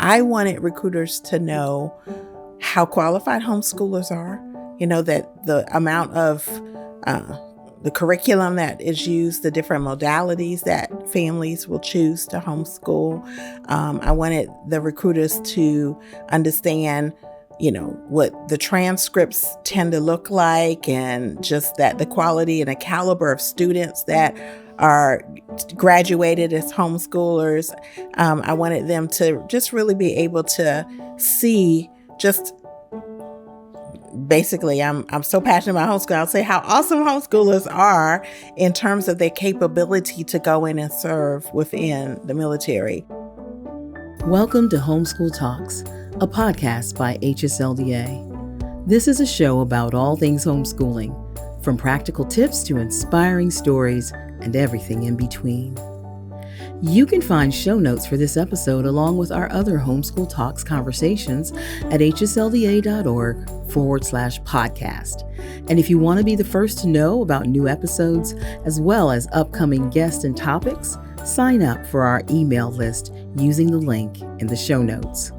I wanted recruiters to know how qualified homeschoolers are, that the amount of the curriculum that is used, the different modalities that families will choose to homeschool. I wanted the recruiters to understand, what the transcripts tend to look like, and just that the quality and the caliber of students that are graduated as homeschoolers. I wanted them to just really be able to see just basically, I'm so passionate about homeschool. I'll say how awesome homeschoolers are in terms of their capability to go in and serve within the military. Welcome to Homeschool Talks, a podcast by HSLDA. This is a show about all things homeschooling, from practical tips to inspiring stories and everything in between. You can find show notes for this episode along with our other Homeschool Talks conversations at hslda.org/podcast. And if you want to be the first to know about new episodes as well as upcoming guests and topics, sign up for our email list using the link in the show notes.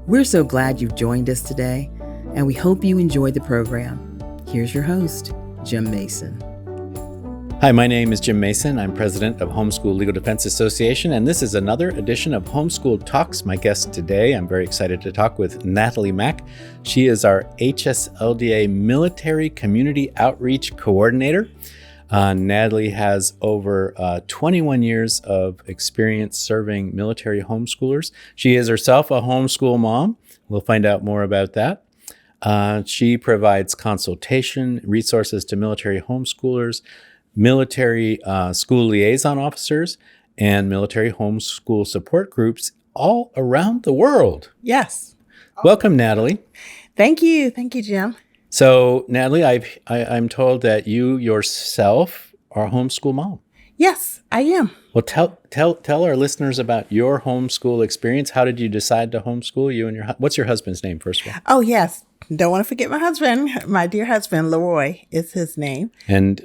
We're so glad you've joined us today, and we hope you enjoyed the program. Here's your host, Jim Mason. Hi, my name is Jim Mason. I'm president of Homeschool Legal Defense Association, and this is another edition of Homeschool Talks. My guest today, I'm very excited to talk with Natalie Mack. She is our HSLDA Military Community Outreach Coordinator. Natalie has over 21 years of experience serving military homeschoolers. She is herself a homeschool mom. We'll find out more about that. She provides consultation, resources to military homeschoolers, military school liaison officers, and military homeschool support groups all around the world. Yes. Welcome, Natalie. Thank you. Thank you, Jim. So, Natalie, I'm told that you yourself are a homeschool mom. Yes, I am. Well, tell our listeners about your homeschool experience. How did you decide to homeschool you and what's your husband's name, first of all? Oh, yes. Don't want to forget my husband. My dear husband, Leroy is his name. And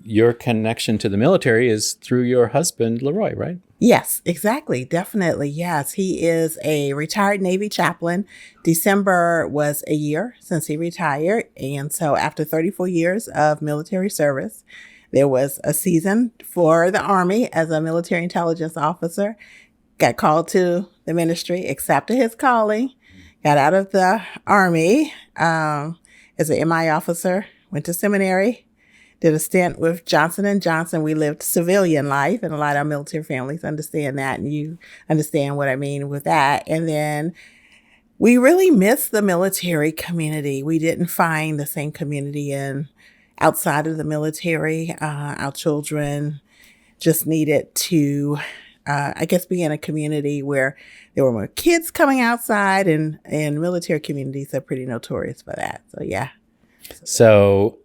your connection to the military is through your husband, Leroy, right? Yes, exactly. Definitely. Yes. He is a retired Navy chaplain. December was a year since he retired. And so after 34 years of military service, there was a season for the Army as a military intelligence officer, got called to the ministry, accepted his calling, got out of the Army as an MI officer, went to seminary, did a stint with Johnson & Johnson. We lived civilian life, and a lot of our military families understand that, and you understand what I mean with that. And then we really missed the military community. We didn't find the same community outside of the military. Our children just needed to, be in a community where there were more kids coming outside, and military communities are pretty notorious for that. So, yeah. So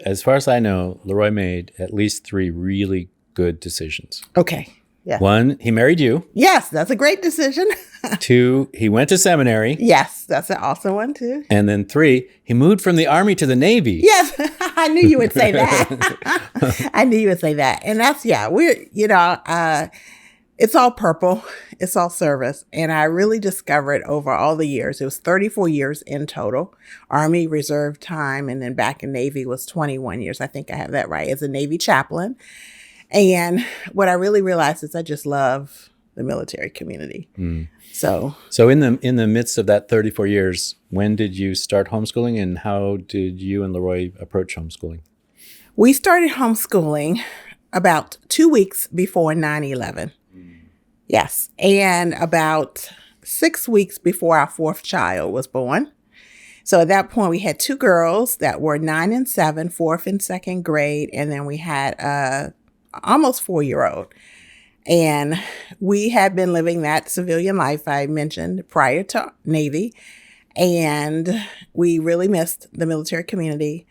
as far as I know, Leroy made at least 3 really good decisions. Okay. Yeah. 1, he married you. Yes, that's a great decision. 2, he went to seminary. Yes, that's an awesome one too. And then 3, he moved from the Army to the Navy. Yes, I knew you would say that. I knew you would say that. And that's, it's all purple. It's all service. And I really discovered over all the years, it was 34 years in total. Army reserve time, and then back in Navy was 21 years. I think I have that right, as a Navy chaplain. And what I really realized is I just love the military community. Mm. So in the midst of that 34 years, when did you start homeschooling, and how did you and Leroy approach homeschooling? We started homeschooling about 2 weeks before 9/11. Yes. And about 6 weeks before our 4th child was born. So at that point, we had 2 girls that were 9 and 7, 4th and 2nd grade. And then we had almost 4-year-old. And we had been living that civilian life I mentioned prior to Navy. And we really missed the military community.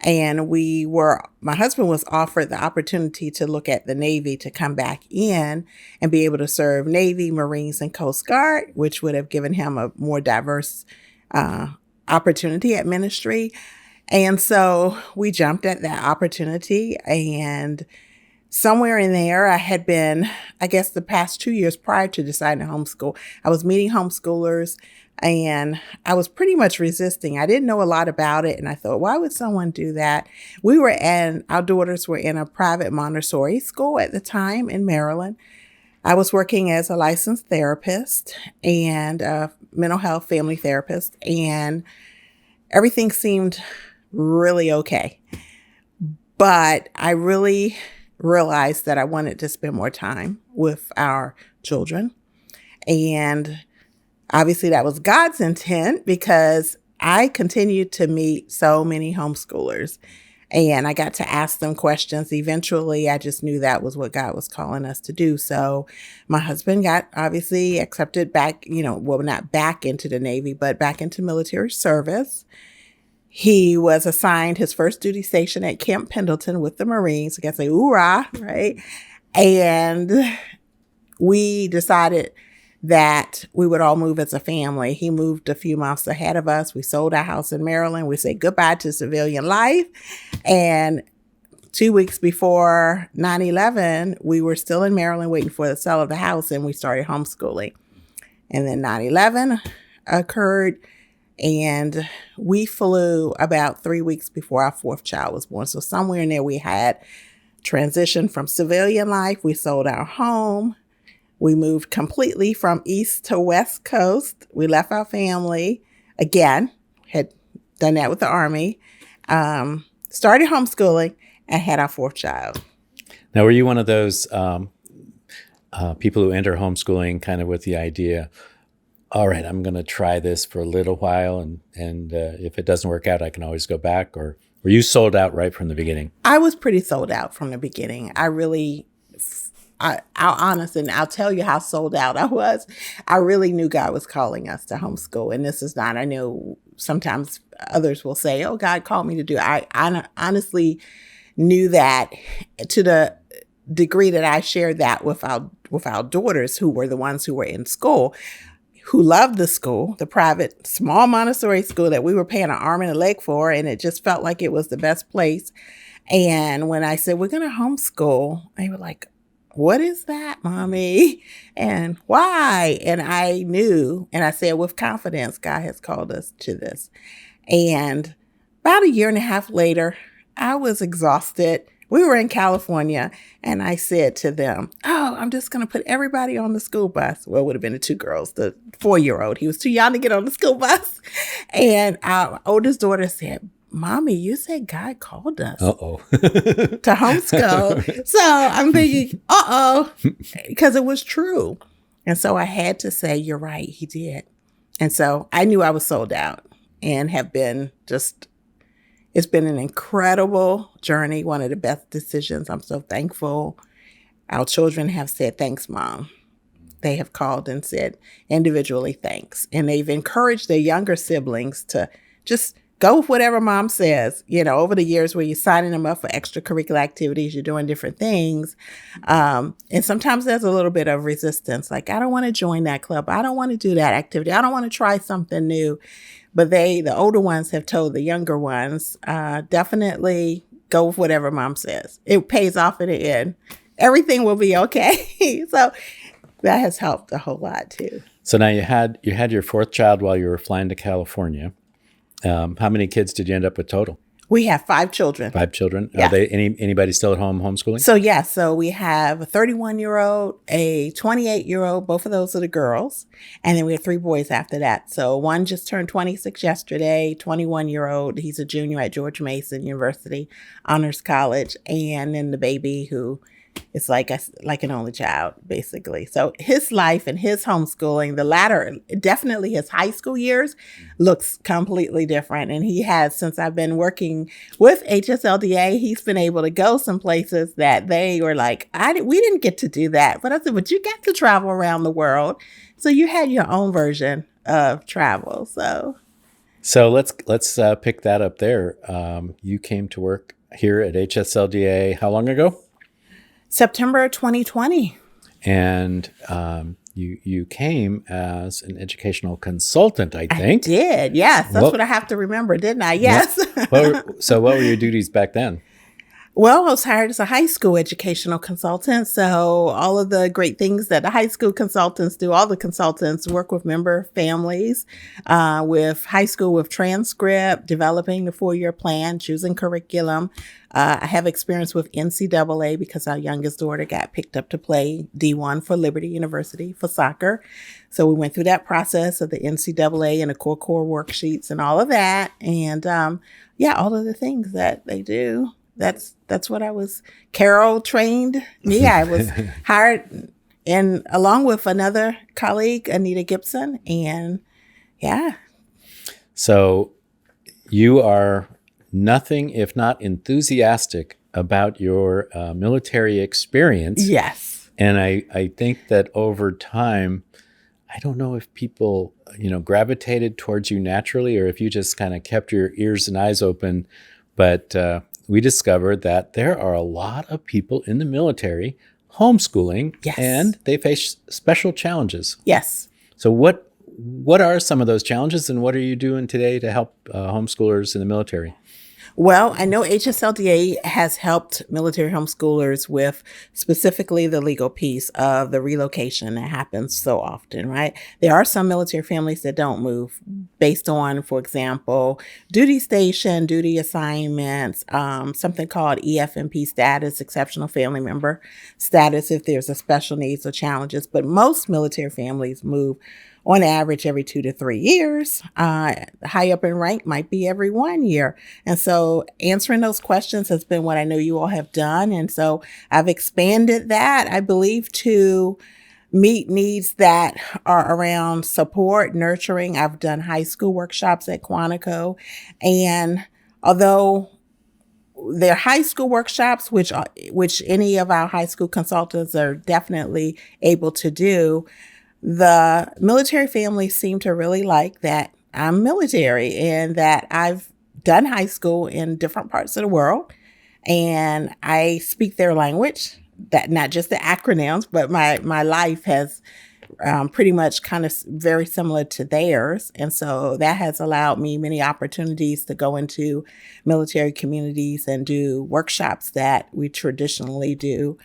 And my husband was offered the opportunity to look at the Navy to come back in and be able to serve Navy, Marines, and Coast Guard, which would have given him a more diverse opportunity at ministry. And so we jumped at that opportunity and somewhere in there, I had been, I guess the past 2 years prior to deciding to homeschool, I was meeting homeschoolers and I was pretty much resisting. I didn't know a lot about it. And I thought, why would someone do that? Our daughters were in a private Montessori school at the time in Maryland. I was working as a licensed therapist and a mental health family therapist, and everything seemed really okay. But I really realized that I wanted to spend more time with our children. And obviously that was God's intent, because I continued to meet so many homeschoolers and I got to ask them questions. Eventually, I just knew that was what God was calling us to do. So my husband got obviously accepted back, not back into the Navy, but back into military service. He was assigned his first duty station at Camp Pendleton with the Marines. I guess say, hoorah, right? And we decided that we would all move as a family. He moved a few months ahead of us. We sold our house in Maryland. We said goodbye to civilian life. And 2 weeks before 9/11, we were still in Maryland waiting for the sale of the house, and we started homeschooling. And then 9/11 occurred, and we flew about 3 weeks before our fourth child was born. So somewhere in there, we had transitioned from civilian life. We sold our home. We moved completely from East to West Coast. We left our family again, had done that with the Army, started homeschooling, and had our fourth child. Now, were you one of those people who enter homeschooling kind of with the idea, all right, I'm going to try this for a little while, and if it doesn't work out, I can always go back? Or were you sold out right from the beginning? I was pretty sold out from the beginning. I'll honest, and I'll tell you how sold out I was. I really knew God was calling us to homeschool. And this is not, I know sometimes others will say, oh, God called me to do it. I honestly knew that, to the degree that I shared that with our daughters, who were the ones who were in school, who loved the school, the private small Montessori school that we were paying an arm and a leg for. And it just felt like it was the best place. And when I said, we're going to homeschool, they were like, what is that, Mommy? And why? And I knew, and I said with confidence, God has called us to this. And about a year and a half later, I was exhausted. We were in California, and I said to them, oh, I'm just going to put everybody on the school bus. Well, it would have been the two girls, the 4-year-old. He was too young to get on the school bus. And our oldest daughter said, Mommy, you said God called us to homeschool. So I'm thinking, because it was true. And so I had to say, you're right, he did. And so I knew I was sold out, and have been it's been an incredible journey, one of the best decisions. I'm so thankful. Our children have said, thanks, Mom. They have called and said individually, thanks. And they've encouraged their younger siblings to just go with whatever Mom says, over the years where you're signing them up for extracurricular activities, you're doing different things. And sometimes there's a little bit of resistance. Like, I don't want to join that club. I don't want to do that activity. I don't want to try something new. But the older ones have told the younger ones, definitely go with whatever Mom says. It pays off in the end. Everything will be okay. So that has helped a whole lot too. So now you had your fourth child while you were flying to California. How many kids did you end up with total? We have 5 children. 5 children. Yeah. Are they anybody still at home homeschooling? So we have a 31-year-old, a 28-year-old. Both of those are the girls. And then we have 3 boys after that. So one just turned 26 yesterday, 21-year-old. He's a junior at George Mason University Honors College. And then the baby who is like an only child, basically. So his life and his homeschooling, the latter, definitely his high school years, looks completely different. And he has, since I've been working with HSLDA, he's been able to go some places that they were like, we didn't get to do that. But I said, but you got to travel around the world. So you had your own version of travel. So let's pick that up there. You came to work here at HSLDA how long ago? September 2020. And you came as an educational consultant, I think. I did, yes. That's what I have to remember, didn't I? Yes. So what were your duties back then? Well, I was hired as a high school educational consultant. So all of the great things that the high school consultants do, all the consultants work with member families, with high school with transcript, developing the 4-year plan, choosing curriculum. I have experience with NCAA because our youngest daughter got picked up to play D1 for Liberty University for soccer. So we went through that process of the NCAA and the core worksheets and all of that. And yeah, all of the things that they do. That's what I was Carol trained. Yeah, I was hired and along with another colleague, Anita Gibson. And yeah. So you are nothing if not enthusiastic about your military experience. Yes. And I think that over time, I don't know if people, gravitated towards you naturally or if you just kind of kept your ears and eyes open. But we discovered that there are a lot of people in the military homeschooling, Yes. and they face special challenges. Yes. So what are some of those challenges, and what are you doing today to help homeschoolers in the military? Well, I know HSLDA has helped military homeschoolers with specifically the legal piece of the relocation that happens so often, right? There are some military families that don't move based on, for example, duty station, duty assignments, something called EFMP status, exceptional family member status, if there's a special needs or challenges. But most military families move on average every 2 to 3 years. High up in rank might be every 1 year. And so answering those questions has been what I know you all have done. And so I've expanded that, I believe, to meet needs that are around support, nurturing. I've done high school workshops at Quantico. And although they're high school workshops, which any of our high school consultants are definitely able to do, the military families seem to really like that I'm military and that I've done high school in different parts of the world and I speak their language, that not just the acronyms, but my life has pretty much kind of very similar to theirs. And so that has allowed me many opportunities to go into military communities and do workshops that we traditionally do.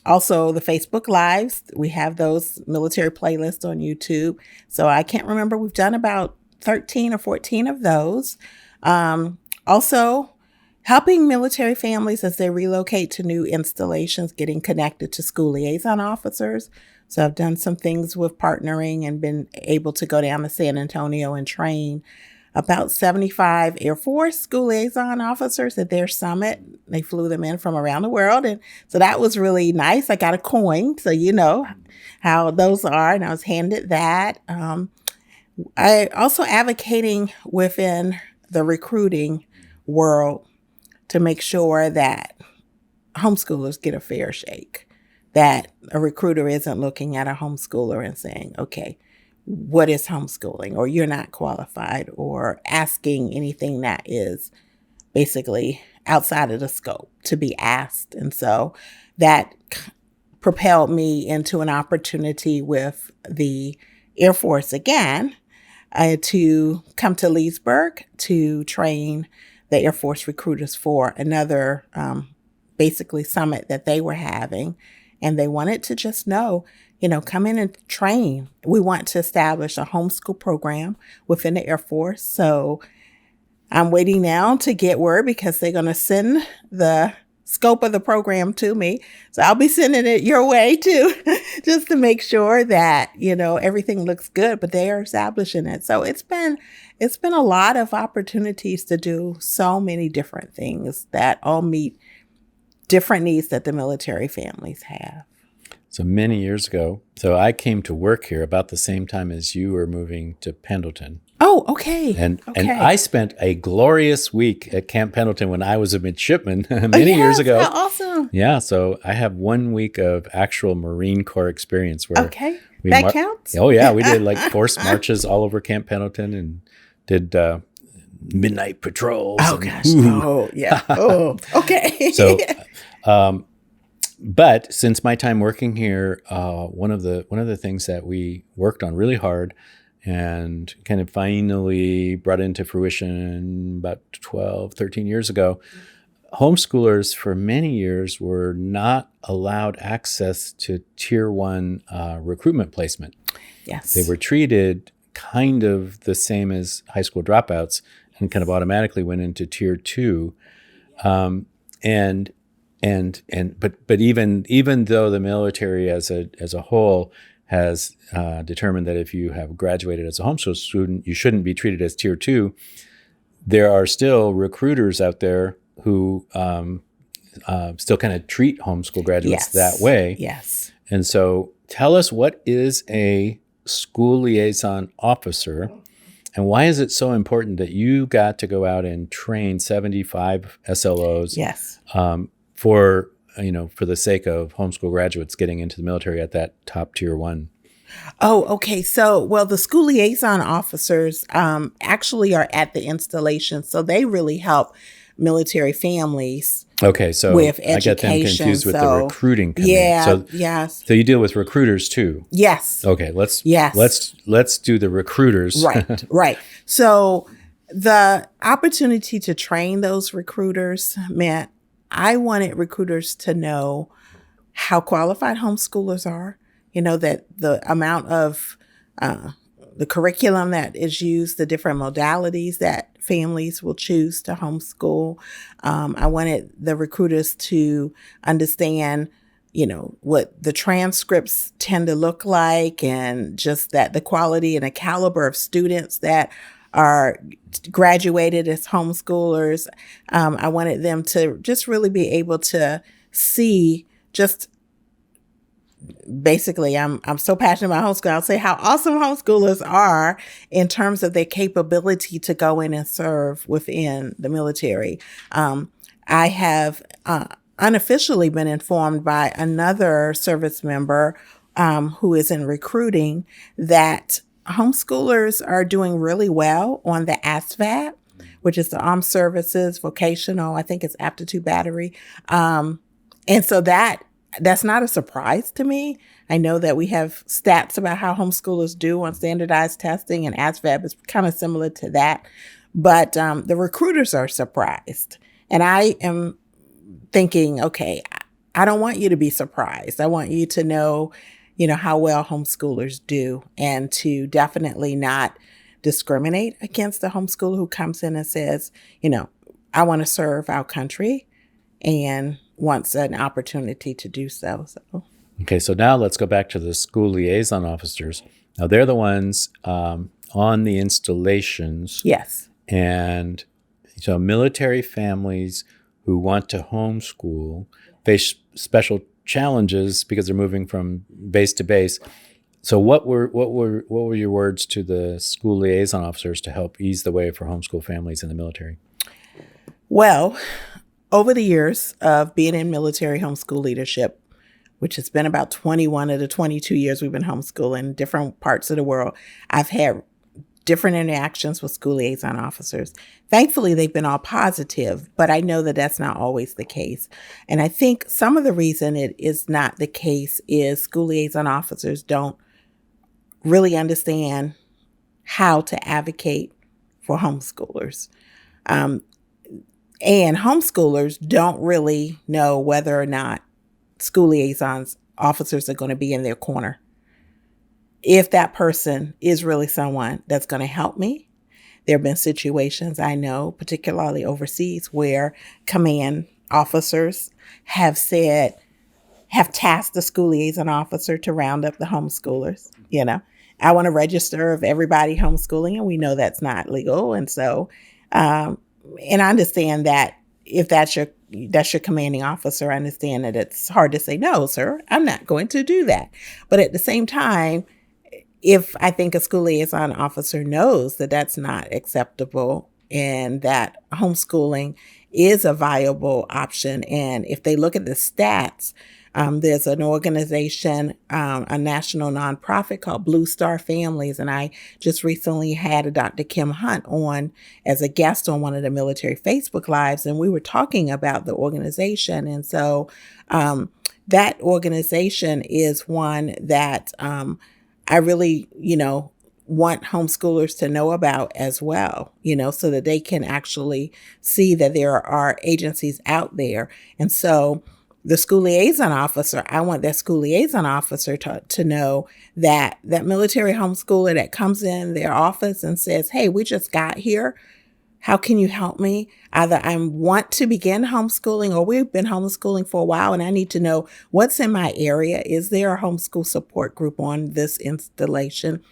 Also the Facebook Lives, we have those military playlists on YouTube. So I can't remember, we've done about 13 or 14 of those. Also helping military families as they relocate to new installations, getting connected to school liaison officers. So I've done some things with partnering and been able to go down to San Antonio and train about 75 Air Force school liaison officers at their summit. They flew them in from around the world. And so that was really nice. I got a coin, so you know how those are. And I was handed that. I also advocating within the recruiting world to make sure that homeschoolers get a fair shake, that a recruiter isn't looking at a homeschooler and saying, okay, what is homeschooling? Or you're not qualified, or asking anything that is basically outside of the scope to be asked. And so that propelled me into an opportunity with the Air Force again, to come to Leesburg to train the Air Force recruiters for another basically summit that they were having. And they wanted to just know, come in and train. We want to establish a homeschool program within the Air Force. So I'm waiting now to get word because they're going to send the scope of the program to me. So I'll be sending it your way too, just to make sure that, everything looks good, but they are establishing it. So it's been a lot of opportunities to do so many different things that all meet different needs that the military families have. So many years ago, I came to work here about the same time as you were moving to Pendleton. Oh, okay. And I spent a glorious week at Camp Pendleton when I was a midshipman many years ago. How awesome. Yeah, so I have 1 week of actual Marine Corps experience where that counts? Oh yeah, we did like forced marches all over Camp Pendleton and did midnight patrols. Oh gosh. Oh yeah. Oh, okay. So but since my time working here, one of the things that we worked on really hard and kind of finally brought into fruition about 12, 13 years ago homeschoolers for many years were not allowed access to tier one recruitment placement. Yes. They were treated kind of the same as high school dropouts and kind of automatically went into tier two. But even though the military as a whole has determined that if you have graduated as a homeschool student, you shouldn't be treated as tier two, there are still recruiters out there who still kind of treat homeschool graduates that way. Yes. And so tell us, what is a school liaison officer, and why is it so important that you got to go out and train 75 SLOs Yes. For the sake of homeschool graduates getting into the military at that top tier one? Oh, okay. So, the school liaison officers actually are at the installation. So they really help military families. Okay, so with I get them education, confused with the so- recruiting committee. Yeah. So, Yes. so you deal with recruiters too. Yes. Okay, let's do the recruiters. Right. Right. So the opportunity to train those recruiters meant I wanted recruiters to know how qualified homeschoolers are, that the amount of the curriculum that is used, the different modalities that families will choose to homeschool. I wanted the recruiters to understand, what the transcripts tend to look like, and just that the quality and the caliber of students that are graduated as homeschoolers. I wanted them to just really be able to see just basically, I'm so passionate about homeschool. I'll say how awesome homeschoolers are in terms of their capability to go in and serve within the military. I have unofficially been informed by another service member who is in recruiting that homeschoolers are doing really well on the ASVAB, which is the Armed Services Vocational, I think it's Aptitude Battery. And so that's not a surprise to me. I know that we have stats about how homeschoolers do on standardized testing, and ASVAB is kind of similar to that. But the recruiters are surprised. And I am thinking, okay, I don't want you to be surprised. I want you to know, how well homeschoolers do, and to definitely not discriminate against the homeschooler who comes in and says, I want to serve our country and wants an opportunity to do so. Okay, so now let's go back to the school liaison officers. Now they're the ones on the installations. Yes. And so military families who want to homeschool face special challenges because they're moving from base to base. So what were your words to the school liaison officers to help ease the way for homeschool families in the military? Well, over the years of being in military homeschool leadership, which has been about 21 of the 22 years we've been homeschooling in different parts of the world, I've had different interactions with school liaison officers. Thankfully, they've been all positive, but I know that that's not always the case. And I think some of the reason it is not the case is school liaison officers don't really understand how to advocate for homeschoolers. And homeschoolers don't really know whether or not school liaisons officers are going to be in their corner. If that person is really someone that's going to help me. There have been situations I know, particularly overseas, where command officers have tasked the school liaison officer to round up the homeschoolers. I want to register of everybody homeschooling, and we know that's not legal. And so, and I understand that if that's your commanding officer, I understand that it's hard to say, no, sir, I'm not going to do that. But at the same time, if I think a school liaison officer knows that that's not acceptable and that homeschooling is a viable option, and if they look at the stats, there's an organization, a national nonprofit called Blue Star Families, and I just recently had a Dr. Kim Hunt on as a guest on one of the military Facebook Lives, and we were talking about the organization. And so that organization is one that I really, want homeschoolers to know about as well, so that they can actually see that there are agencies out there. And so the school liaison officer, I want that school liaison officer to know that that military homeschooler that comes in their office and says, hey, we just got here. How can you help me? Either I want to begin homeschooling, or we've been homeschooling for a while and I need to know what's in my area. Is there a homeschool support group on this installation?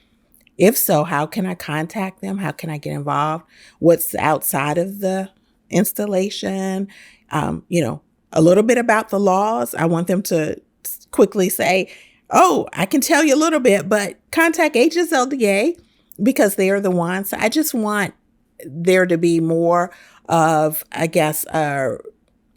If so, how can I contact them? How can I get involved? What's outside of the installation? A little bit about the laws. I want them to quickly say, oh, I can tell you a little bit, but contact HSLDA because they are the ones. I just want there to be more of, I guess, an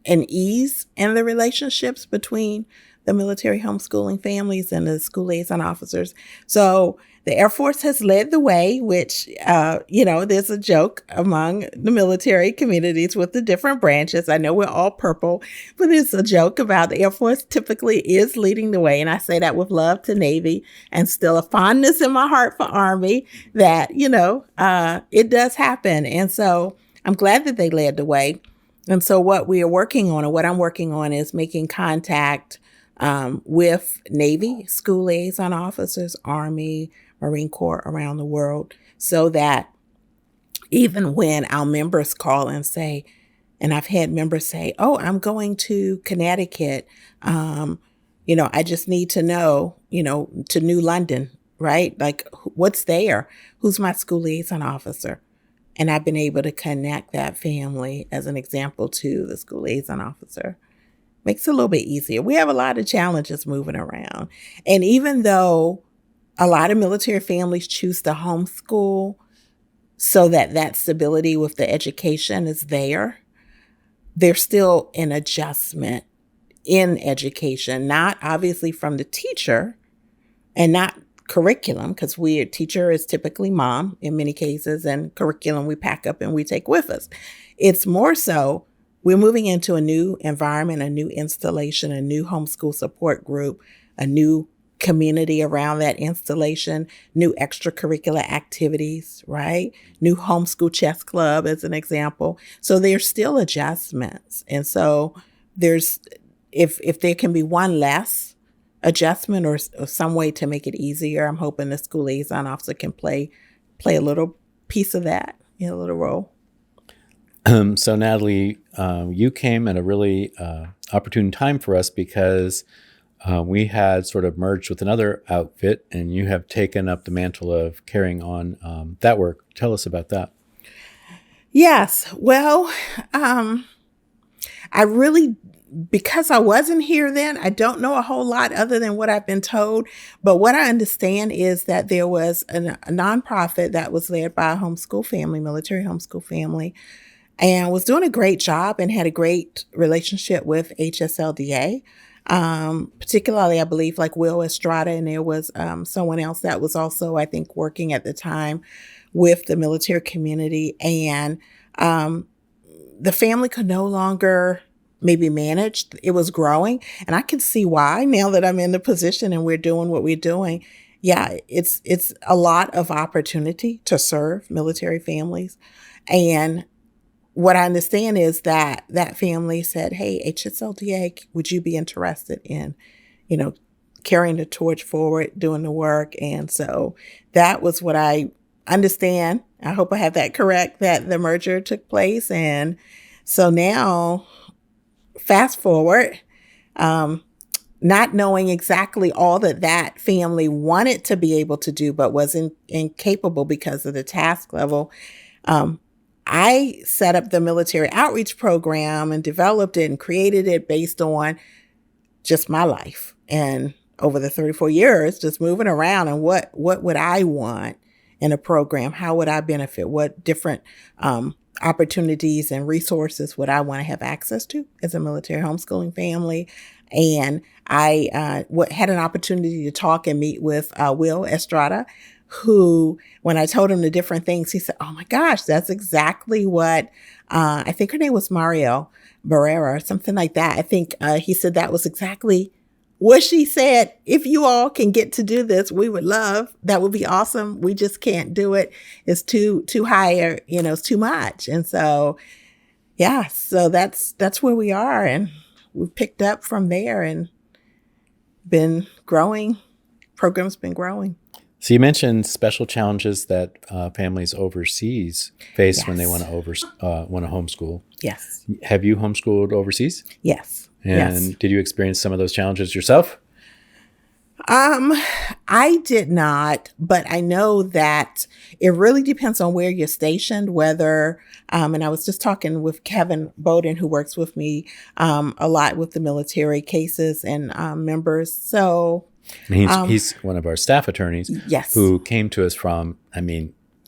ease in the relationships between the military homeschooling families and the school liaison officers. So the Air Force has led the way, which, there's a joke among the military communities with the different branches. I know we're all purple, but there's a joke about the Air Force typically is leading the way. And I say that with love to Navy and still a fondness in my heart for Army that, it does happen. And so I'm glad that they led the way. And so what we are working on, or what I'm working on, is making contact with Navy school liaison officers, Army, Marine Corps around the world, so that even when our members call and say, and I've had members say, oh, I'm going to Connecticut, I just need to know, to New London, right? Like, what's there? Who's my school liaison officer? And I've been able to connect that family, as an example, to the school liaison officer. Makes it a little bit easier. We have a lot of challenges moving around. And even though a lot of military families choose to homeschool so that that stability with the education is there, there's still an adjustment in education, not obviously from the teacher and not curriculum, because teacher is typically mom in many cases, and curriculum we pack up and we take with us. It's more so we're moving into a new environment, a new installation, a new homeschool support group, a new community around that installation, new extracurricular activities, right? New homeschool chess club as an example. So there's still adjustments. And so there's, if there can be one less adjustment or some way to make it easier, I'm hoping the school liaison officer can play a little piece of that, a little role. So Natalie, you came at a really opportune time for us because we had sort of merged with another outfit, and you have taken up the mantle of carrying on that work. Tell us about that. Yes. Well, because I wasn't here then, I don't know a whole lot other than what I've been told. But what I understand is that there was a nonprofit that was led by a homeschool family, military homeschool family, and was doing a great job and had a great relationship with HSLDA. Particularly, I believe, like Will Estrada, and there was someone else that was also, I think, working at the time with the military community. And the family could no longer maybe manage. It was growing. And I can see why now that I'm in the position and we're doing what we're doing. Yeah, it's a lot of opportunity to serve military families. And what I understand is that that family said, hey, HSLDA, would you be interested in, carrying the torch forward, doing the work? And so that was what I understand. I hope I have that correct, that the merger took place. And so now, fast forward, not knowing exactly all that family wanted to be able to do, but was incapable because of the task level, I set up the military outreach program and developed it and created it based on just my life. And over the 34 years, just moving around and what would I want in a program? How would I benefit? What different opportunities and resources would I want to have access to as a military homeschooling family? And I had an opportunity to talk and meet with Will Estrada, who, when I told him the different things, he said, oh my gosh, that's exactly what, I think her name was Mariel Barrera or something like that. I think he said that was exactly what she said, if you all can get to do this, we would love, that would be awesome. We just can't do it. It's too high, it's too much. And so, yeah, so that's where we are. And we've picked up from there and been growing. Program's been growing. So you mentioned special challenges that families overseas face when they want to homeschool. Yes. Have you homeschooled overseas? Yes. And did you experience some of those challenges yourself? I did not, but I know that it really depends on where you're stationed, whether, and I was just talking with Kevin Bowden, who works with me a lot with the military cases and members. So he's one of our staff attorneys. Yes. Who came to us from,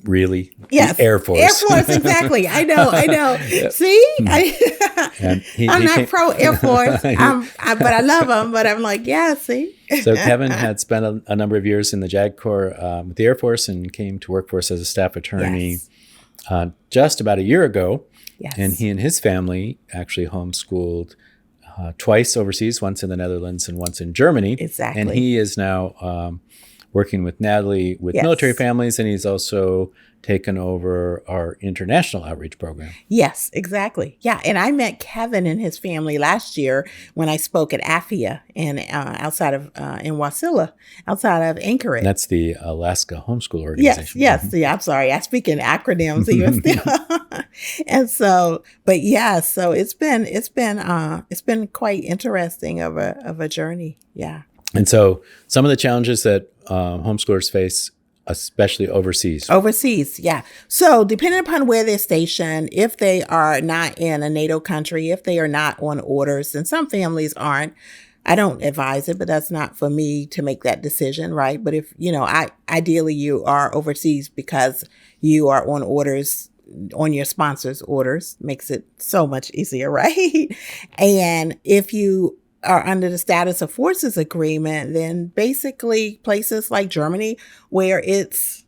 really? Yes. The Air Force. Air Force, exactly. I know. See? I'm not pro Air Force, but I love them. But I'm like, yeah, see? So Kevin had spent a number of years in the JAG Corps with the Air Force and came to work for us as a staff attorney just about a year ago. Yes. And he and his family actually homeschooled twice overseas, once in the Netherlands and once in Germany. Exactly. And he is now working with Natalie with military families, and he's also taken over our international outreach program. Yes, exactly. Yeah, and I met Kevin and his family last year when I spoke at AFIA in Wasilla, outside of Anchorage. And that's the Alaska Homeschool Organization. Yes. Yeah, I'm sorry. I speak in acronyms even still. And so, but yeah, so it's been quite interesting of a journey. Yeah. And so some of the challenges that homeschoolers face, especially overseas. Overseas, yeah. So depending upon where they're stationed, if they are not in a NATO country, if they are not on orders, and some families I don't advise it, but that's not for me to make that decision, right? But if, ideally you are overseas because you are on orders, on your sponsor's orders, makes it so much easier, right? And if you are under the status of forces agreement, then basically places like Germany where it's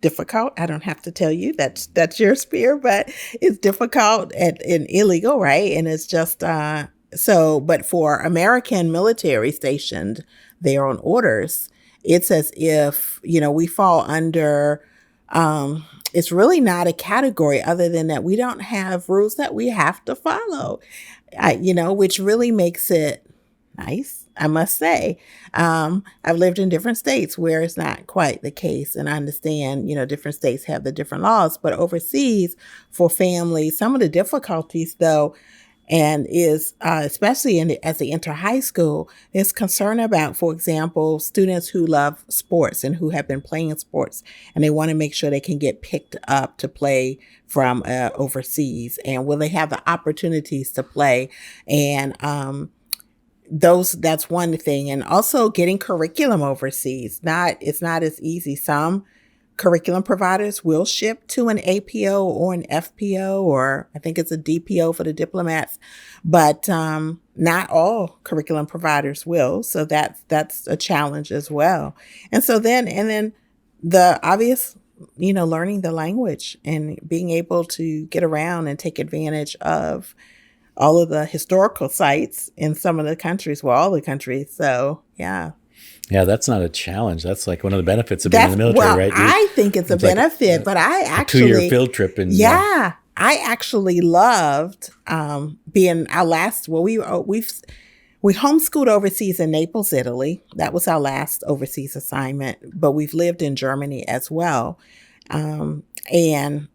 difficult. I don't have to tell you that's your sphere, but it's difficult and illegal, right? And it's just but for American military stationed there on orders, it's as if, we fall under it's really not a category other than that we don't have rules that we have to follow. Which really makes it nice, I must say. I've lived in different states where it's not quite the case. And I understand, different states have the different laws. But overseas, for families, some of the difficulties, though, and is especially as they enter high school, is concern about, for example, students who love sports and who have been playing sports, and they want to make sure they can get picked up to play from overseas, and will they have the opportunities to play? And that's one thing. And also getting curriculum overseas. It's not as easy. Some curriculum providers will ship to an APO or an FPO, or I think it's a DPO for the diplomats, but not all curriculum providers will. So that's a challenge as well. And so then the obvious, learning the language and being able to get around and take advantage of all of the historical sites in some of the countries, all the countries. So, yeah. Yeah, that's not a challenge. That's like one of the benefits of being in the military, right? I think it's a benefit, but I actually... a 2-year field trip. I actually loved being our last... Well, we homeschooled overseas in Naples, Italy. That was our last overseas assignment, but we've lived in Germany as well. And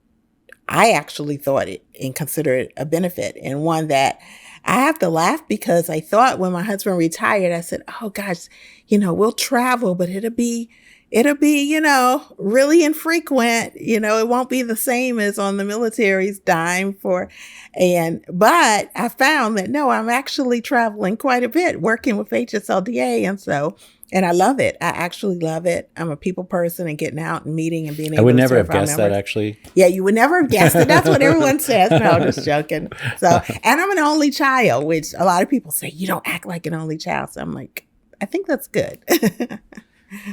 I actually thought it and consider it a benefit, and one that I have to laugh because I thought when my husband retired, I said, oh gosh, we'll travel, but it'll be, really infrequent. It won't be the same as on the military's dime but I found that no, I'm actually traveling quite a bit working with HSLDA. And I love it. I actually love it. I'm a people person, and getting out and meeting and being able to I would never have serve our guessed that, members. actually. Yeah, you would never have guessed it. That's what everyone says. No, I'm just joking. So, and I'm an only child, which a lot of people say, you don't act like an only child. So I'm like, I think that's good.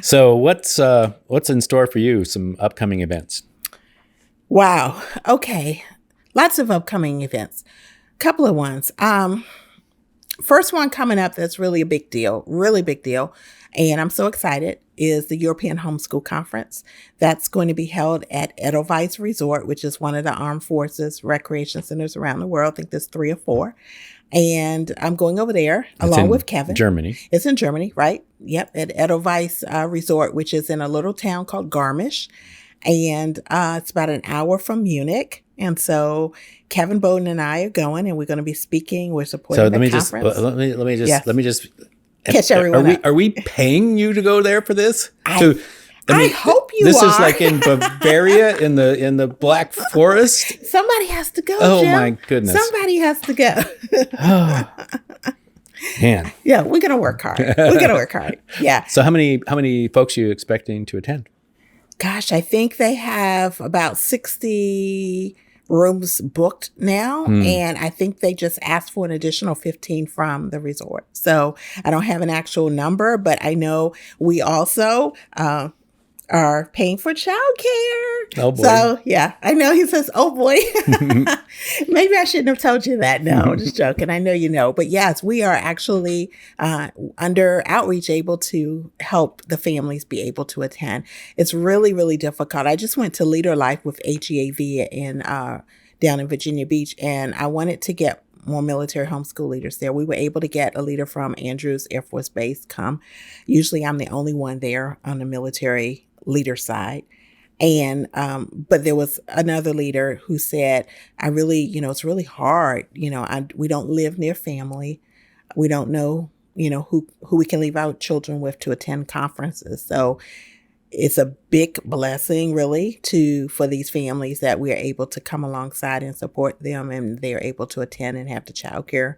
So what's in store for you? Some upcoming events? Wow. Okay. Lots of upcoming events. Couple of ones. first one coming up that's really a big deal, really big deal. And I'm so excited is the European Homeschool Conference. That's going to be held at Edelweiss Resort, which is one of the Armed Forces recreation centers around the world. I think there's 3 or 4. And I'm going over there along with Kevin. Germany. It's in Germany, right? Yep, at Edelweiss Resort, which is in a little town called Garmisch. And it's about an hour from Munich. And so Kevin Bowden and I are going, and we're going to be speaking. We're supporting the conference. Let me just catch everyone up. Are we paying you to go there for this? I hope you this are. This is like in Bavaria in the Black Forest. Somebody has to go. Oh Jim. my goodness! Somebody has to go. Oh, man. Yeah, we're gonna work hard. We're gonna work hard. Yeah. So how many folks are you expecting to attend? Gosh, I think they have about 60 rooms booked now. And I think they just asked for an additional 15 from the resort. So I don't have an actual number, but I know we also are paying for childcare. Oh boy. So yeah, I know he says, oh boy, maybe I shouldn't have told you that. No, just joking. I know you know, but yes, we are actually under outreach able to help the families be able to attend. It's really, really difficult. I just went to Leader Life with HEAV in down in Virginia Beach, and I wanted to get more military homeschool leaders there. We were able to get a leader from Andrews Air Force Base come. Usually I'm the only one there on the military leader side. And, but there was another leader who said, I really, it's really hard. We don't live near family. We don't know, who we can leave our children with to attend conferences. So it's a big blessing really for these families that we are able to come alongside and support them, and they're able to attend and have the childcare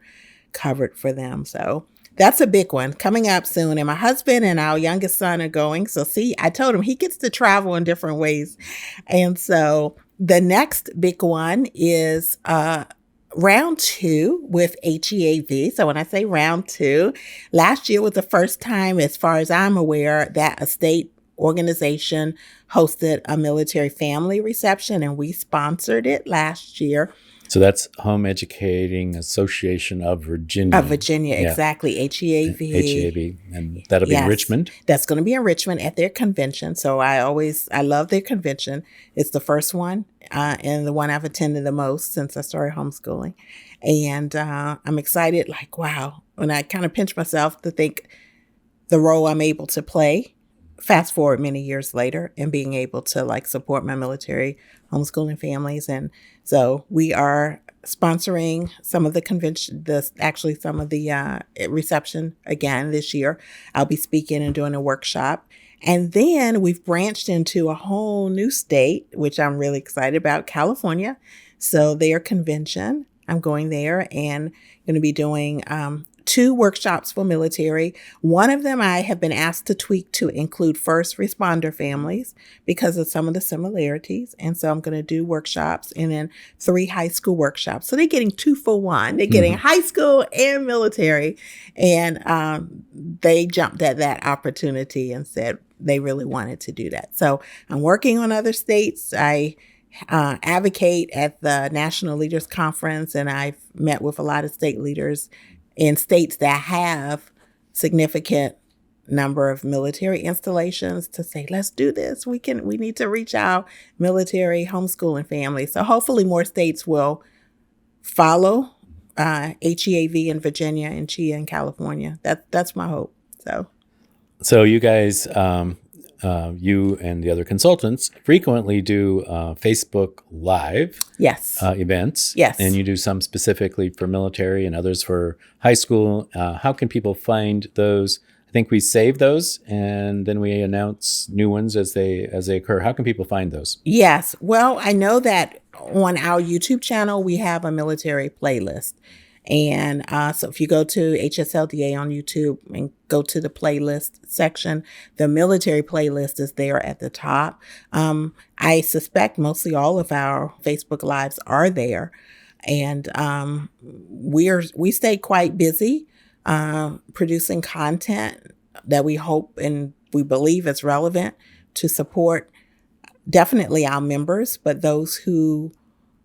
covered for them. So that's a big one coming up soon. And my husband and our youngest son are going. So see, I told him he gets to travel in different ways. And so the next big one is round 2 with HEAV. So when I say round 2, last year was the first time, as far as I'm aware, that a state organization hosted a military family reception, and we sponsored it last year. So that's Home Educating Association of Virginia. Of Virginia, yeah. Exactly. HEAV. HEAV. And that'll be in Richmond. That's going to be in Richmond at their convention. So I love their convention. It's the first one and the one I've attended the most since I started homeschooling. And I'm excited, like, wow. When I kind of pinch myself to think the role I'm able to play, fast forward many years later, and being able to support my military homeschooling families. And so we are sponsoring some of the convention, some of the reception again this year. I'll be speaking and doing a workshop. And then we've branched into a whole new state, which I'm really excited about, California. So their convention, I'm going there and going to be doing 2 workshops for military. One of them I have been asked to tweak to include first responder families because of some of the similarities. And so I'm going to do workshops and then 3 high school workshops. So they're getting 2 for 1. They're getting high school and military. And they jumped at that opportunity and said they really wanted to do that. So I'm working on other states. I advocate at the National Leaders Conference, and I've met with a lot of state leaders in states that have significant number of military installations to say, let's do this. We need to reach our military homeschooling families. So hopefully more states will follow HEAV in Virginia and CHIA in California. That's my hope. So you guys, you and the other consultants frequently do Facebook Live events. Yes. And you do some specifically for military and others for high school. How can people find those? I think we save those and then we announce new ones as they occur. How can people find those? Yes. Well, I know that on our YouTube channel, we have a military playlist. And so if you go to HSLDA on YouTube and go to the playlist section, the military playlist is there at the top. I suspect mostly all of our Facebook Lives are there. And we stay quite busy producing content that we hope and we believe is relevant to support definitely our members, but those who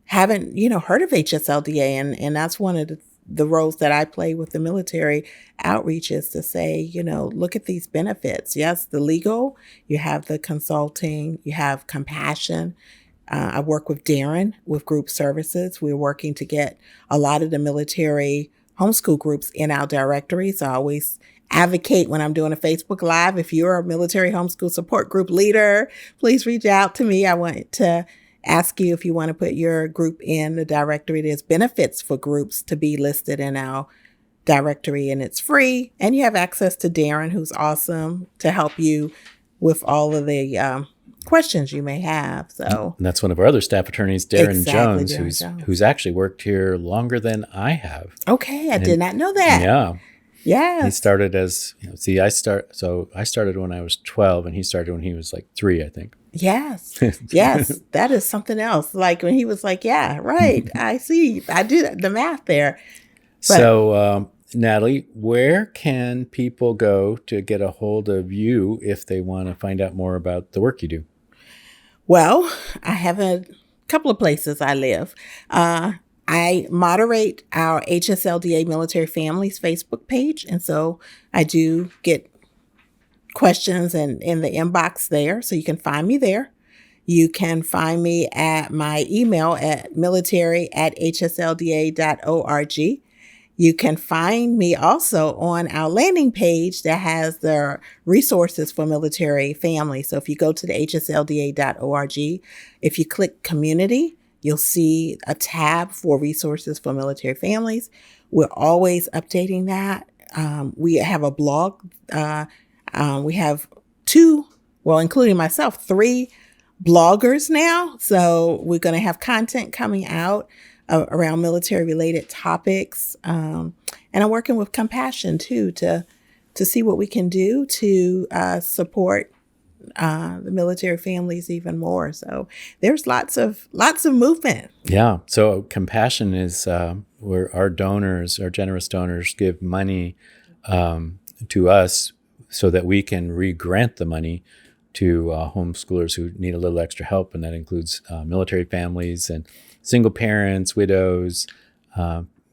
haven't, heard of HSLDA. And that's one of the the roles that I play with the military outreach is to say, look at these benefits. Yes, the legal, you have the consulting, you have compassion. I work with Darren with group services. We're working to get a lot of the military homeschool groups in our directory. So I always advocate when I'm doing a Facebook Live. If you're a military homeschool support group leader, please reach out to me. I want to ask you if you want to put your group in the directory. There's benefits for groups to be listed in our directory, and it's free. And you have access to Darren, who's awesome, to help you with all of the questions you may have. So and that's one of our other staff attorneys, Darren Exactly, Jones, Darren Jones. who's actually worked here longer than I have. Okay, I did not know that. Yeah. Yes. He started as, I started when I was 12 and he started when he was like 3, I think. Yes. Yes. That is something else. Like when he was like, yeah, right. I see. I did the math there. But, So, Natalie, where can people go to get a hold of you if they want to find out more about the work you do? well, I have a couple of places I live. I moderate our HSLDA Military Families Facebook page. And so I do get questions and in the inbox there. So you can find me there. You can find me at my email at military@hslda.org. You can find me also on our landing page that has the resources for military families. So if you go to the hslda.org, if you click community, you'll see a tab for resources for military families. We're always updating that. We have a blog. We have 2, well, including myself, 3 bloggers now. So we're going to have content coming out around military-related topics. And I'm working with Compassion, too, to see what we can do to support the military families even more. So there's lots of movement. Yeah. So Compassion is where our generous donors give money to us so that we can re-grant the money to homeschoolers who need a little extra help. And that includes military families and single parents, widows,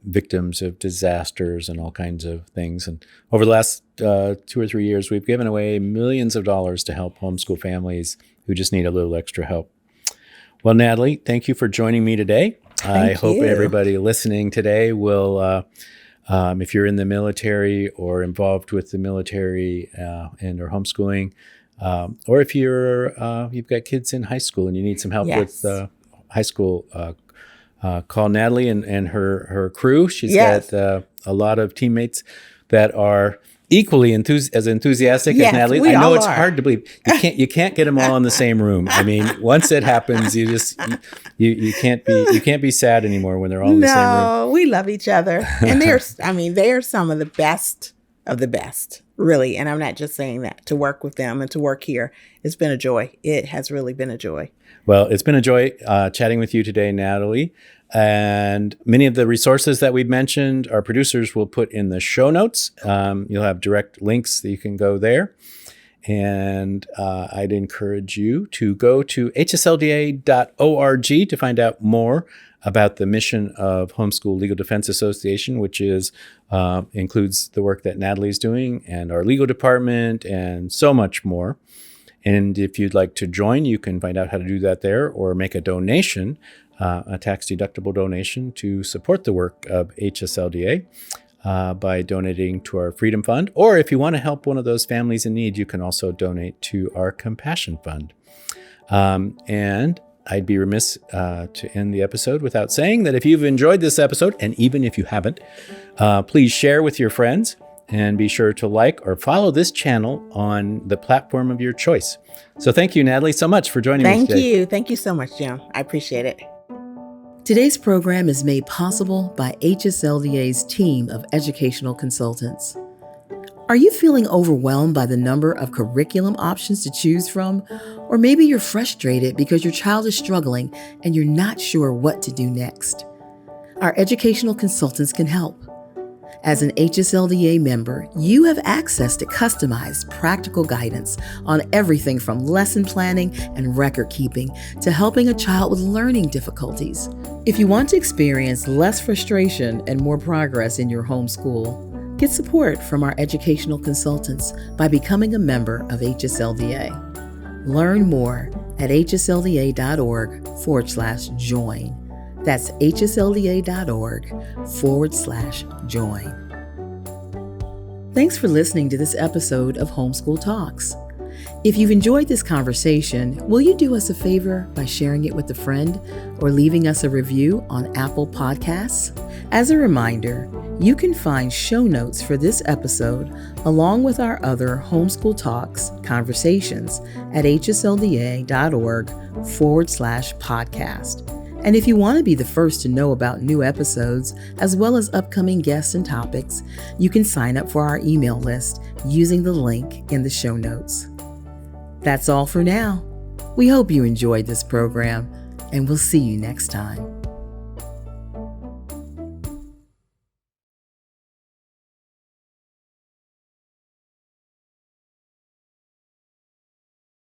victims of disasters and all kinds of things. And over the last 2 or 3 years, we've given away millions of dollars to help homeschool families who just need a little extra help. Well, Natalie, thank you for joining me today. I hope everybody listening today will, if you're in the military or involved with the military and or homeschooling, or if you've got kids in high school and you need some help with high school, call Natalie and her crew. She's got a lot of teammates that are equally as enthusiastic as Natalie. I know it's hard to believe. You can't get them all in the same room. I mean, once it happens, you can't be sad anymore when they're all in the same room. No, we love each other. And they are some of the best of the best, really. And I'm not just saying that. To work with them and to work here, it's been a joy. It has really been a joy. Well, it's been a joy chatting with you today, Natalie. And many of the resources that we've mentioned, our producers will put in the show notes. You'll have direct links that you can go there. And I'd encourage you to go to hslda.org to find out more about the mission of Homeschool Legal Defense Association, which includes the work that Natalie's doing and our legal department and so much more. And if you'd like to join, you can find out how to do that there or make a donation, a tax-deductible donation to support the work of HSLDA by donating to our Freedom Fund. Or if you want to help one of those families in need, you can also donate to our Compassion Fund. And I'd be remiss to end the episode without saying that if you've enjoyed this episode, and even if you haven't, please share with your friends. And be sure to like or follow this channel on the platform of your choice. So thank you, Natalie, so much for joining me today. Thank you. Thank you so much, Jim. I appreciate it. Today's program is made possible by HSLDA's team of educational consultants. Are you feeling overwhelmed by the number of curriculum options to choose from? Or maybe you're frustrated because your child is struggling and you're not sure what to do next. Our educational consultants can help. As an HSLDA member, you have access to customized practical guidance on everything from lesson planning and record keeping to helping a child with learning difficulties. If you want to experience less frustration and more progress in your homeschool, get support from our educational consultants by becoming a member of HSLDA. Learn more at hslda.org/join. That's hslda.org/join. Thanks for listening to this episode of Homeschool Talks. If you've enjoyed this conversation, will you do us a favor by sharing it with a friend or leaving us a review on Apple Podcasts? As a reminder, you can find show notes for this episode along with our other Homeschool Talks conversations at hslda.org/podcast. And if you want to be the first to know about new episodes, as well as upcoming guests and topics, you can sign up for our email list using the link in the show notes. That's all for now. We hope you enjoyed this program, and we'll see you next time.